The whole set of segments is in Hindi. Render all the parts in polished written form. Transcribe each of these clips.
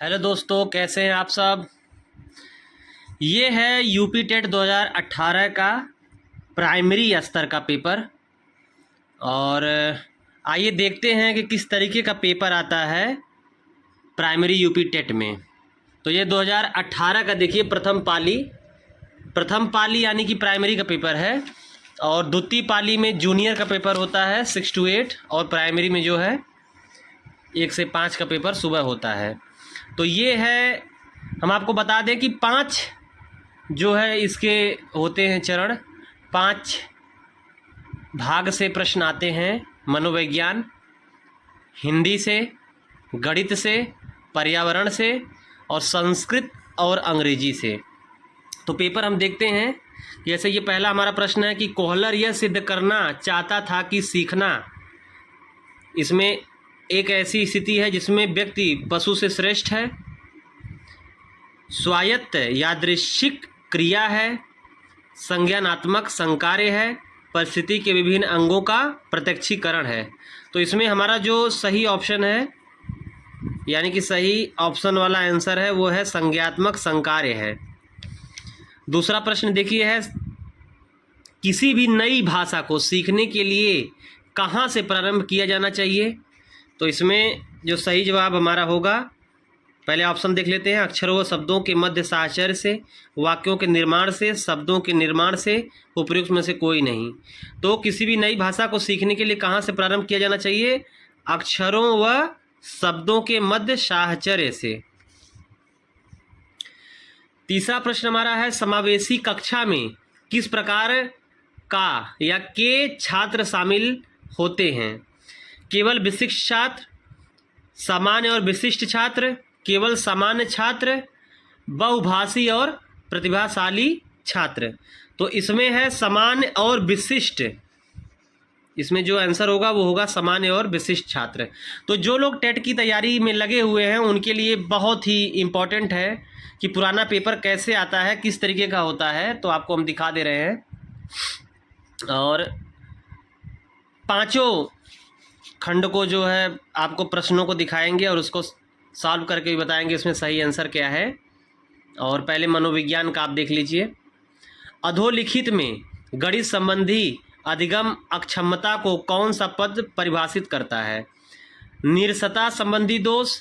हेलो दोस्तों, कैसे हैं आप सब। ये है यूपी टेट 2018 का प्राइमरी स्तर का पेपर। और आइए देखते हैं कि किस तरीके का पेपर आता है प्राइमरी यूपी टेट में। तो ये 2018 का देखिए प्रथम पाली यानी कि प्राइमरी का पेपर है। और द्वितीय पाली में जूनियर का पेपर होता है 6 to 8, और प्राइमरी में जो है 1 से 5 का पेपर सुबह होता है। तो ये है, हम आपको बता दें कि 5 जो है इसके होते हैं चरण। 5 भाग से प्रश्न आते हैं: मनोविज्ञान, हिंदी से, गणित से, पर्यावरण से और संस्कृत और अंग्रेजी से। तो पेपर हम देखते हैं। जैसे ये पहला हमारा प्रश्न है कि कोहलर यह सिद्ध करना चाहता था कि सीखना, इसमें एक ऐसी स्थिति है जिसमें व्यक्ति पशु से श्रेष्ठ है, स्वायत्त यादृच्छिक क्रिया है, संज्ञानात्मक संकार्य है, परिस्थिति के विभिन्न अंगों का प्रत्यक्षीकरण है। तो इसमें हमारा जो सही ऑप्शन है, यानी कि सही ऑप्शन वाला आंसर है, वो है संज्ञात्मक संकार्य है। दूसरा प्रश्न देखिए है, किसी भी नई भाषा को सीखने के लिए कहाँ से प्रारंभ किया जाना चाहिए। तो इसमें जो सही जवाब हमारा होगा, पहले ऑप्शन देख लेते हैं: अक्षरों व शब्दों के मध्य साहचर्य से, वाक्यों के निर्माण से, शब्दों के निर्माण से, उपयुक्त में से कोई नहीं। तो किसी भी नई भाषा को सीखने के लिए कहाँ से प्रारंभ किया जाना चाहिए? अक्षरों व शब्दों के मध्य साहचर्य से। तीसरा प्रश्न हमारा है, समावेशी कक्षा में किस प्रकार का या के छात्र शामिल होते हैं? केवल विशिष्ट छात्र, सामान्य और विशिष्ट छात्र, केवल सामान्य छात्र, बहुभाषी और प्रतिभाशाली छात्र। तो इसमें है सामान्य और विशिष्ट, इसमें जो आंसर होगा वो होगा सामान्य और विशिष्ट छात्र। तो जो लोग टेट की तैयारी में लगे हुए हैं उनके लिए बहुत ही इम्पोर्टेंट है कि पुराना पेपर कैसे आता है, किस तरीके का होता है। तो आपको हम दिखा दे रहे हैं और पांचों खंड को जो है आपको प्रश्नों को दिखाएंगे और उसको सॉल्व करके भी बताएंगे इसमें सही आंसर क्या है। और पहले मनोविज्ञान का आप देख लीजिए। अधोलिखित में गणित संबंधी अधिगम अक्षमता को कौन सा पद परिभाषित करता है? नीरसता संबंधी दोष,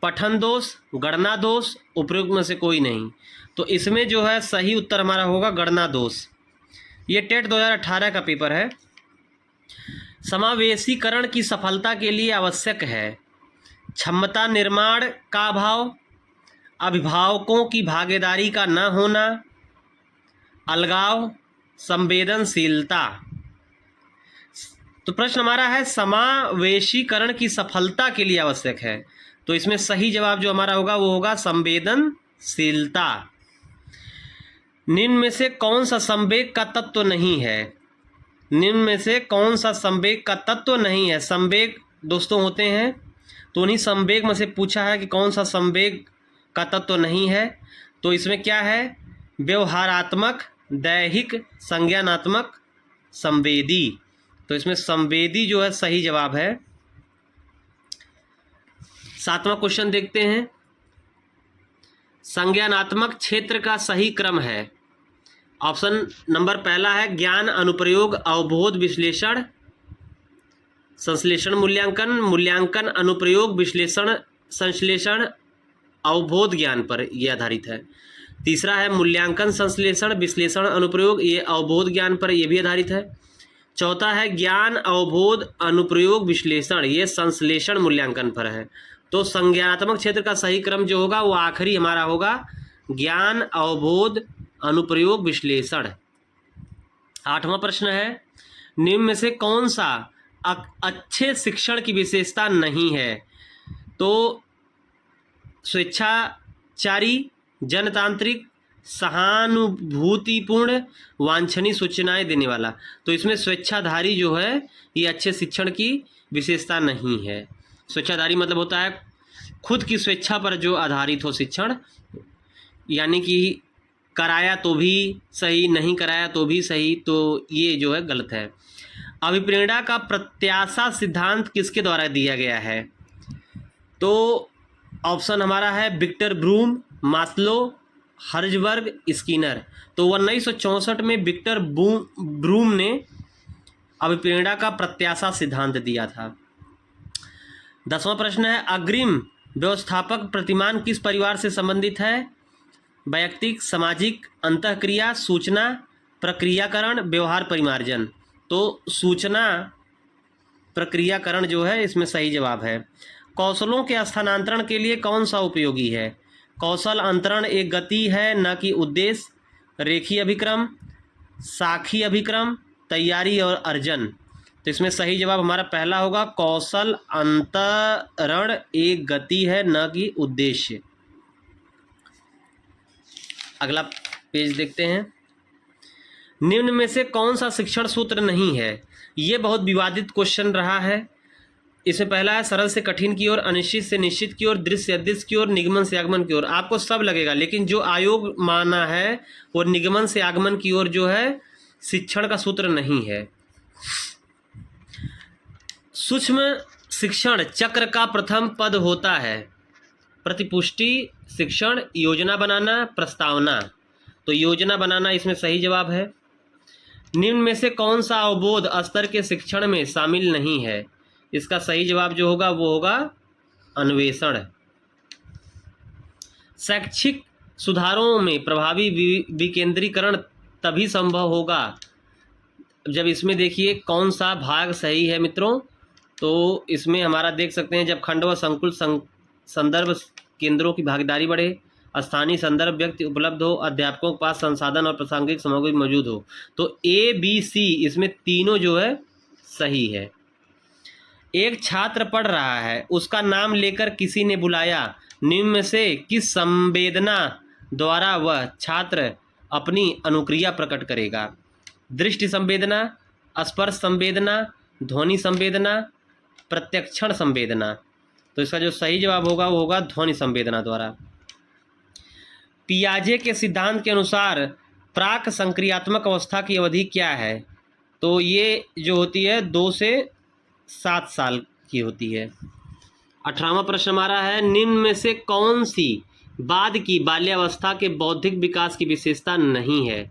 पठन दोष, गणना दोष, उपयुक्त में से कोई नहीं। तो इसमें जो है सही उत्तर हमारा होगा गणना दोष। ये टेट 2018 का पेपर है। समावेशीकरण की सफलता के लिए आवश्यक है क्षमता निर्माण का अभाव, अभिभावकों की भागीदारी का न होना, अलगाव, संवेदनशीलता। तो प्रश्न हमारा है समावेशीकरण की सफलता के लिए आवश्यक है। तो इसमें सही जवाब जो हमारा होगा वो होगा संवेदनशीलता। निम्न में से कौन सा संवेग का तत्व नहीं है? निम्न में से कौन सा संवेग का तत्व नहीं है? संवेग दोस्तों होते हैं, तो उन्हीं संवेग में से पूछा है कि कौन सा संवेग का तत्व नहीं है। तो इसमें क्या है? व्यवहारात्मक, दैहिक, संज्ञानात्मक, संवेदी। तो इसमें संवेदी जो है सही जवाब है। 7वां क्वेश्चन देखते हैं। संज्ञानात्मक क्षेत्र का सही क्रम है। ऑप्शन नंबर पहला है ज्ञान, अनुप्रयोग, अवबोध, विश्लेषण, संश्लेषण, मूल्यांकन, मूल्यांकन, अनुप्रयोग, विश्लेषण, संश्लेषण, अवबोध ज्ञान पर यह आधारित है। तीसरा है मूल्यांकन, संश्लेषण, विश्लेषण, अनुप्रयोग, ये अवबोध ज्ञान पर यह भी आधारित है। चौथा है ज्ञान, अवबोध, अनुप्रयोग, विश्लेषण, ये संश्लेषण मूल्यांकन पर है। तो संज्ञानात्मक क्षेत्र का सही क्रम जो होगा वो आखिरी हमारा होगा ज्ञान, अवबोध, अनुप्रयोग, विश्लेषण। 8वां प्रश्न है, निम्न में से कौन सा अच्छे शिक्षण की विशेषता नहीं है? तो स्वेच्छाचारी, जनतांत्रिक, सहानुभूतिपूर्ण, वांछनीय सूचनाएं देने वाला। तो इसमें स्वेच्छाधारी जो है ये अच्छे शिक्षण की विशेषता नहीं है। स्वेच्छाधारी मतलब होता है खुद की स्वेच्छा पर जो आधारित हो शिक्षण, यानी कि कराया तो भी सही, नहीं कराया तो भी सही, तो ये जो है गलत है। अभिप्रेरणा का प्रत्याशा सिद्धांत किसके द्वारा दिया गया है? तो ऑप्शन हमारा है Victor Vroom, Maslow, Herzberg, Skinner. तो 1964 में विक्टर ब्रूम ने अभिप्रेरणा का प्रत्याशा सिद्धांत दिया था। 10वां प्रश्न है अग्रिम व्यवस्थापक प्रतिमान किस परिवार से संबंधित है? वैयक्तिक, सामाजिक, अंतःक्रिया, सूचना, प्रक्रियाकरण, व्यवहार परिमार्जन। तो सूचना प्रक्रियाकरण जो है इसमें सही जवाब है। कौशलों के स्थानांतरण के लिए कौन सा उपयोगी है? कौशल अंतरण एक गति है न कि उद्देश्य। रेखीय अभिक्रम, साखी अभिक्रम, तैयारी और अर्जन। तो इसमें सही जवाब हमारा पहला होगा, कौशल अंतरण एक गति है न कि उद्देश्य। अगला पेज देखते हैं। निम्न में से कौन सा शिक्षण सूत्र नहीं है? ये बहुत विवादित क्वेश्चन रहा है। इसमें पहला है सरल से कठिन की ओर, अनिश्चित से निश्चित की ओर, दृश्य से अदृश्य की ओर, निगमन से आगमन की ओर। आपको सब लगेगा, लेकिन जो आयोग माना है वो निगमन से आगमन की ओर जो है शिक्षण का सूत्र नहीं है। सूक्ष्म शिक्षण चक्र का प्रथम पद होता है प्रतिपुष्टि, शिक्षण, योजना बनाना, प्रस्तावना। तो योजना बनाना इसमें सही जवाब है। निम्न में से कौन सा अवबोध स्तर के शिक्षण में शामिल नहीं है? इसका सही जवाब जो होगा वो होगा अन्वेषण। शैक्षिक सुधारों में प्रभावी विकेंद्रीकरण तभी संभव होगा जब, इसमें देखिए कौन सा भाग सही है मित्रों। तो इसमें हमारा देख सकते हैं जब खंड व संकुल संदर्भ केंद्रों की भागीदारी बढ़े, स्थानीय संदर्भ व्यक्ति उपलब्ध हो, अध्यापकों के पास संसाधन और प्रासंगिक सामग्री मौजूद हो। तो ABC इसमें तीनों जो है सही है। एक छात्र पढ़ रहा है, उसका नाम लेकर किसी ने बुलाया। निम्न में से किस संवेदना द्वारा वह छात्र अपनी अनुक्रिया प्रकट करेगा? दृष्टि संवेदना, स्पर्श संवेदना, ध्वनि संवेदना, प्रत्यक्षण संवेदना। तो इसका जो सही जवाब होगा वो होगा ध्वनि संवेदना द्वारा। पियाजे के सिद्धांत के अनुसार प्राक संक्रियात्मक अवस्था की अवधि क्या है? तो ये जो होती है 2 से 7 साल की होती है। 18वां प्रश्न हमारा है निम्न में से कौन सी बाद की बाल्यावस्था के बौद्धिक विकास की विशेषता नहीं है?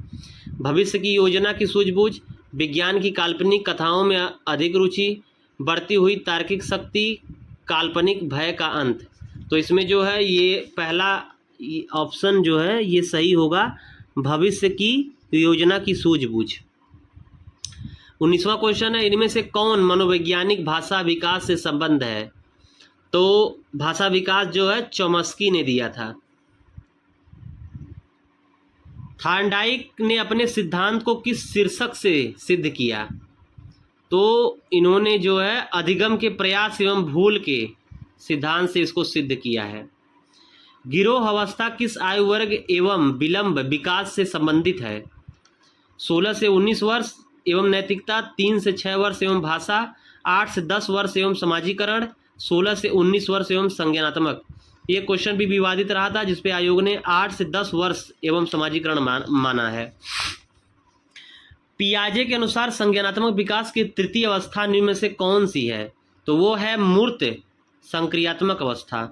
भविष्य की योजना की सूझबूझ, विज्ञान की काल्पनिक कथाओं में अधिक रुचि, बढ़ती हुई तार्किक शक्ति, काल्पनिक भय का अंत। तो इसमें जो है ये पहला ऑप्शन जो है ये सही होगा, भविष्य की योजना की सूझबूझ। 19वां क्वेश्चन है इनमें से कौन मनोवैज्ञानिक भाषा विकास से संबंध है? तो भाषा विकास जो है चॉम्स्की ने दिया था। थॉर्नडाइक ने अपने सिद्धांत को किस शीर्षक से सिद्ध किया? तो इन्होंने जो है अधिगम के प्रयास एवं भूल के सिद्धांत से इसको सिद्ध किया है। गिरोह अवस्था किस आयु वर्ग एवं विलंब विकास से संबंधित है? 16 से 19 वर्ष एवं नैतिकता, 3 से 6 वर्ष एवं भाषा, 8 से 10 वर्ष एवं समाजीकरण, 16 से 19 वर्ष एवं संज्ञानात्मक। ये क्वेश्चन भी विवादित रहा था जिसपे आयोग ने 8 से 10 वर्ष एवं समाजीकरण माना है। पियाजे के अनुसार संज्ञानात्मक विकास की तृतीय अवस्था निम्न में से कौन सी है? तो वो है मूर्त संक्रियात्मक अवस्था।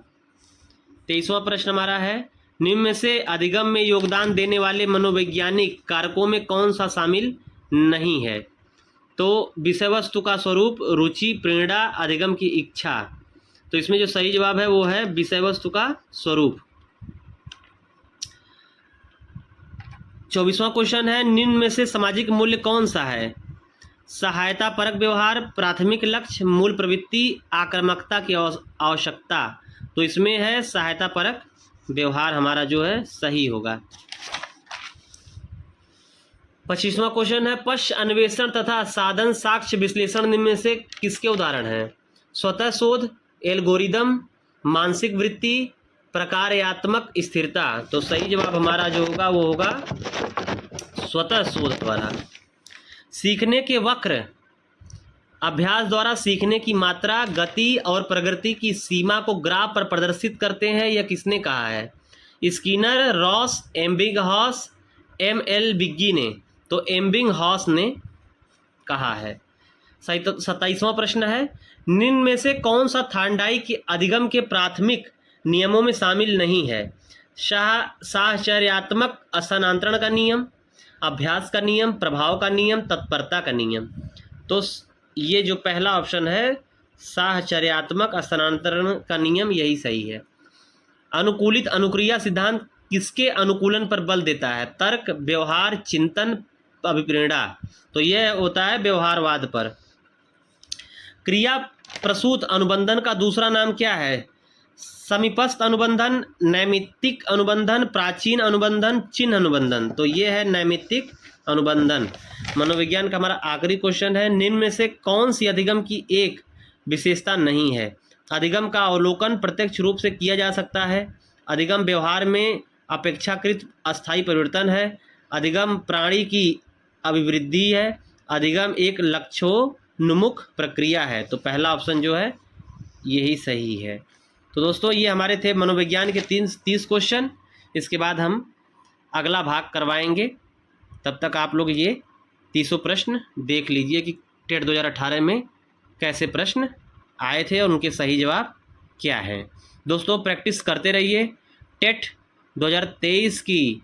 23वां प्रश्न हमारा है निम्न में से अधिगम में योगदान देने वाले मनोवैज्ञानिक कारकों में कौन सा शामिल नहीं है? तो विषय वस्तु का स्वरूप, रुचि, प्रेरणा, अधिगम की इच्छा। तो इसमें जो सही जवाब है वो है विषय वस्तु का स्वरूप। 24वां क्वेश्चन है निम्न में से सामाजिक मूल्य कौन सा है? सहायता परक व्यवहार, प्राथमिक लक्ष्य, मूल प्रवृत्ति, आक्रामकता की आवश्यकता। तो इसमें है सहायता परक व्यवहार हमारा जो है सही होगा। 25वां क्वेश्चन है पश्च अन्वेषण तथा साधन साक्ष्य विश्लेषण निम्न में से किसके उदाहरण हैं? स्वतः शोध, एल्गोरिदम, मानसिक वृत्ति, प्रकार्यात्मक स्थिरता। तो सही जवाब हमारा जो होगा वो होगा स्वतः शोध द्वारा। सीखने के वक्र अभ्यास द्वारा सीखने की मात्रा, गति और प्रगति की सीमा को ग्राफ पर प्रदर्शित करते हैं, यह किसने कहा है? स्किनर, रॉस, एबिंगहॉस, ML बिग्गी ने। तो एबिंगहॉस ने कहा है। 27वां प्रश्न है निम्न में से कौन सा थॉर्नडाइक के अधिगम के प्राथमिक नियमों में शामिल नहीं है? साहचर्यात्मक स्थानांतरण का नियम, अभ्यास का नियम, प्रभाव का नियम, तत्परता का नियम। तो ये जो पहला ऑप्शन है साहचर्यात्मक स्थानांतरण का नियम, यही सही है। अनुकूलित अनुक्रिया सिद्धांत किसके अनुकूलन पर बल देता है? तर्क, व्यवहार, चिंतन, अभिप्रेरणा। तो यह होता है व्यवहारवाद पर। क्रिया प्रसूत अनुबंधन का दूसरा नाम क्या है? समीपस्थ अनुबंधन, नैमित्तिक अनुबंधन, प्राचीन अनुबंधन, चिन्ह अनुबंधन। तो ये है नैमित्तिक अनुबंधन। मनोविज्ञान का हमारा आखिरी क्वेश्चन है, निम्न में से कौन सी अधिगम की एक विशेषता नहीं है? अधिगम का अवलोकन प्रत्यक्ष रूप से किया जा सकता है। अधिगम व्यवहार में अपेक्षाकृत अस्थायी परिवर्तन है। अधिगम प्राणी की अभिवृद्धि है। अधिगम एक लक्ष्योन्मुख प्रक्रिया है। तो पहला ऑप्शन जो है यही सही है। तो दोस्तों ये हमारे थे मनोविज्ञान के 30 क्वेश्चन। इसके बाद हम अगला भाग करवाएंगे। तब तक आप लोग ये 30 प्रश्न देख लीजिए कि टेट 2018 में कैसे प्रश्न आए थे और उनके सही जवाब क्या हैं। दोस्तों प्रैक्टिस करते रहिए। टेट 2023 की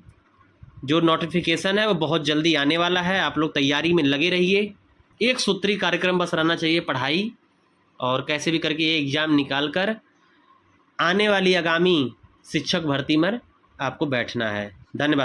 जो नोटिफिकेशन है वो बहुत जल्दी आने वाला है। आप लोग तैयारी में लगे रहिए। एक सूत्री कार्यक्रम बस रहना चाहिए, पढ़ाई और कैसे भी करके ये एग्ज़ाम निकाल कर आने वाली आगामी शिक्षक भर्ती में आपको बैठना है। धन्यवाद।